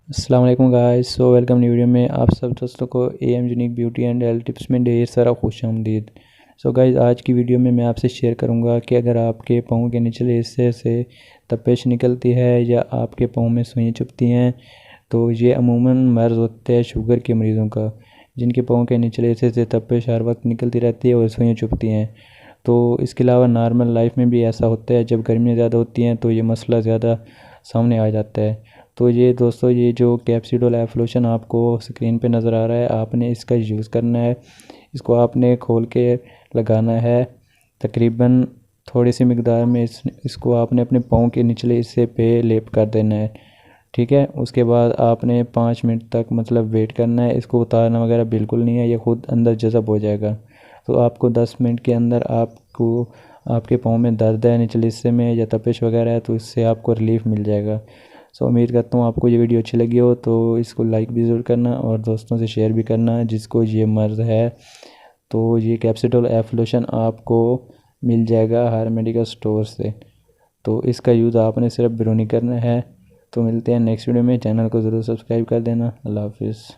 अस्सलाम वालेकुम guys. Welcome new video में आप सब दोस्तों को am unique beauty and health tips में ढेर सारा खुशामदीद। गाइस, आज की वीडियो में मैं आपसे शेयर करूंगा कि अगर आपके पाँव के निचले हिस्से से तपिश निकलती है या आपके पाँव में सुइयां चुभती हैं तो ये अमूमन मर्ज़ होता है शुगर के मरीज़ों का, जिनके पाँव के निचले हिस्से से तपिश हर वक्त निकलती रहती है और सुइयां चुभती हैं। तो इसके अलावा नॉर्मल लाइफ में भी ऐसा होता है, जब गर्मियाँ ज़्यादा होती हैं तो ये मसला ज़्यादा सामने आ जाता है। तो ये दोस्तों, ये जो कैप्सिडोल एफ लोशन आपको स्क्रीन पे नज़र आ रहा है, आपने इसका यूज़ करना है। इसको आपने खोल के लगाना है। तकरीबन थोड़ी सी मिकदार में इसको आपने अपने पाँव के निचले हिस्से पे लेप कर देना है। ठीक है, उसके बाद आपने 5 मिनट तक मतलब वेट करना है। इसको उतारना वगैरह बिल्कुल नहीं है, ये खुद अंदर जज़ब हो जाएगा। तो आपको 10 मिनट के अंदर आपको आपके पाँव में दर्द है निचले हिस्से में या तपिश वगैरह है तो इससे आपको रिलीफ़ मिल जाएगा। उम्मीद करता हूँ आपको ये वीडियो अच्छी लगी हो, तो इसको लाइक भी ज़रूर करना और दोस्तों से शेयर भी करना जिसको ये मर्ज़ है। तो ये कैप्सिडोल एफ लोशन आपको मिल जाएगा हर मेडिकल स्टोर से। तो इसका यूज़ आपने सिर्फ बिलोनी करना है। तो मिलते हैं नेक्स्ट वीडियो में। चैनल को ज़रूर सब्सक्राइब कर देना। अल्लाह हाफिज़।